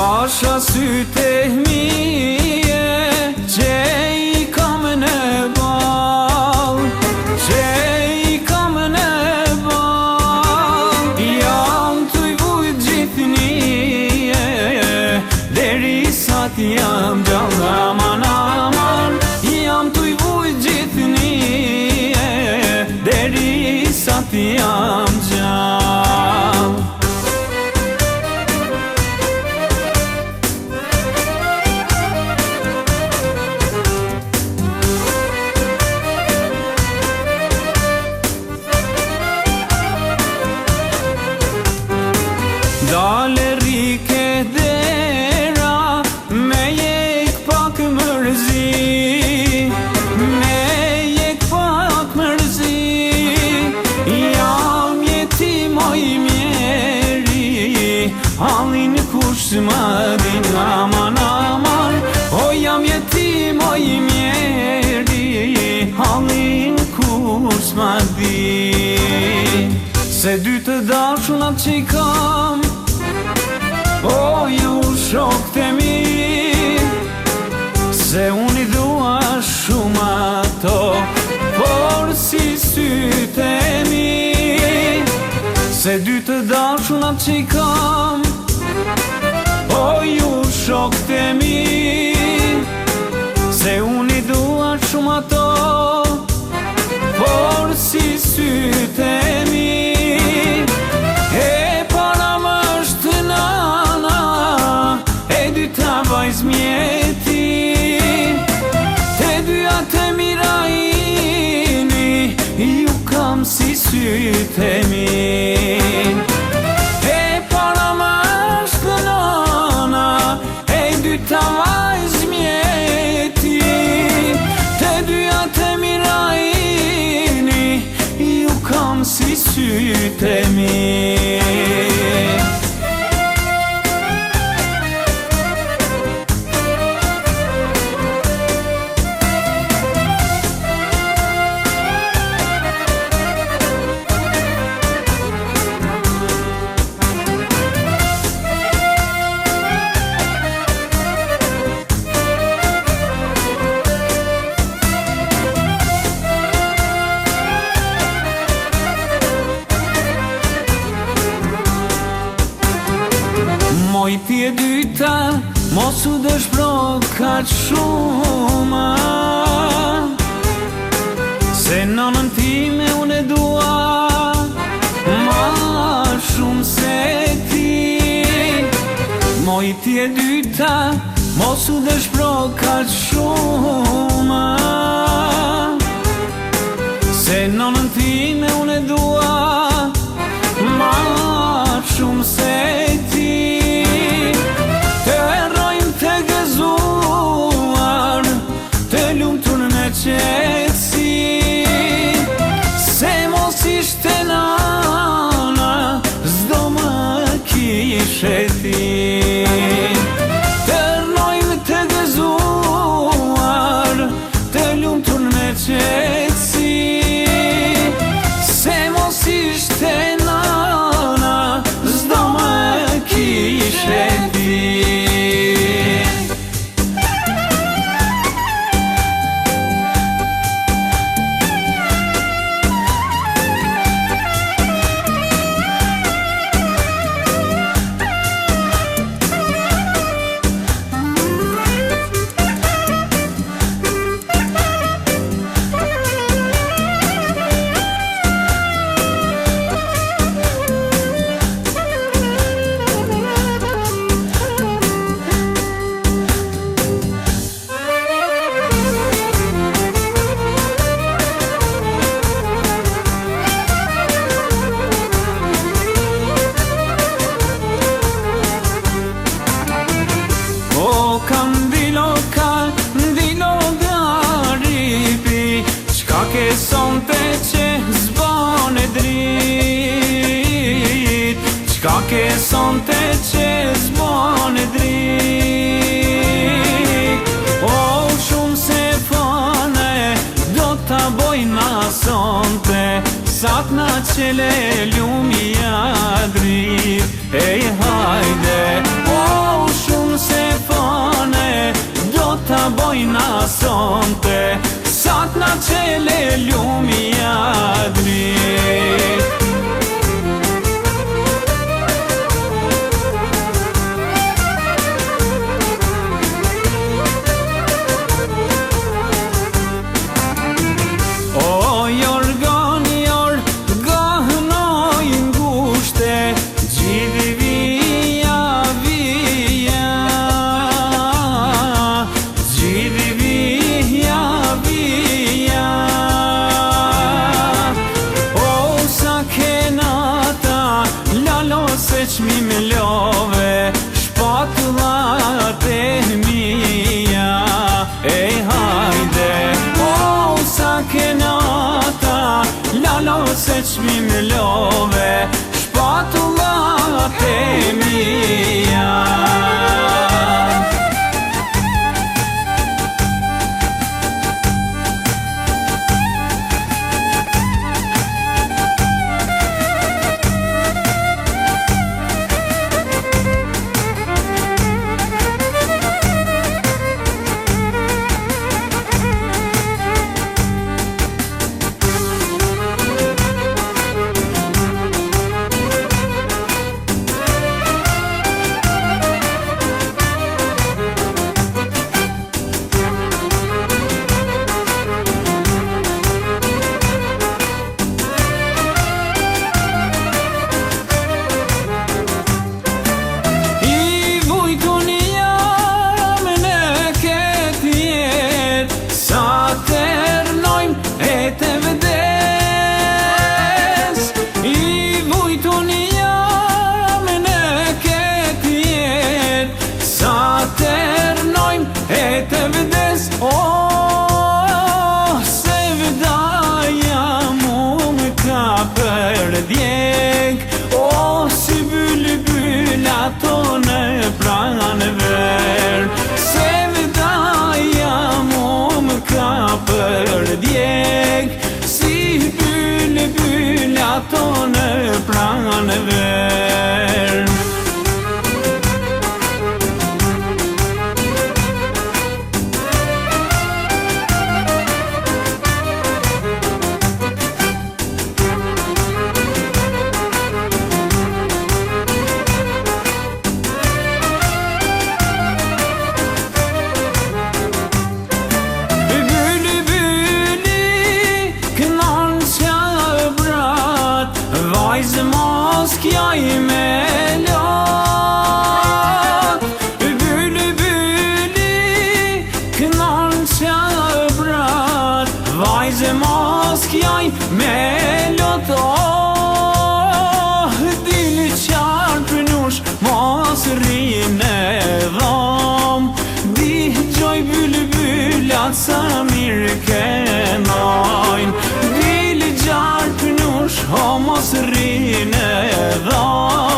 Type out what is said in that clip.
Pasha sytë e mije që I kam në bal, që I kam në bal. Jam të I vujt gjithnije deri sa t'jam gjallë. Aman, aman, jam të I vujt gjithnije deri sa t'jam gjallë. Dale rike dera, me jek pak mërzi, me jek pak mërzi. Jam jetim o I mjeri, halin kush ma din. Aman, aman, o jam jetim o I mjeri, halin kush ma din. Se dy të dashunat që I kam, o ju shok të mi, se unë I dua shumë ato, por si sytë e mi. Se dy të dashunat që I kam, o ju shok të mi, se unë I dua shumë ato, por si sytë e mi. Mjeti, te dyja të mirajini, ju kam si sytë e mi. E para më është nëna, e dyta vajz mjeti, te dyja të mirajini, ju kam si sytë e mi. Moj ti e dyta, mos u dëshpro kaq shumë, se nënën time unë e dua ma shumë se ti. Moj ti e dyta, mos u dëshpro kaq shumë, se nënën time unë e dua ma shumë se ti. Se mos ishte nana, zdo më kishe ti. Të rrojmë të gëzuar, të lumtur me qetësi. Se mos ishte nana, zdo më kishe ti. Kam dilo garipi, qka ke sonte që zbon e drit, qka ke sonte që zbon e drit. O shumë se fane, do ta bojna sonte, sakna qele ljumija drit. Ej hajde, o shumë rine dhom, dëgjoj bylbylat sa mirë kenojnë, dili gjarë pënush, ho mos rine dhom.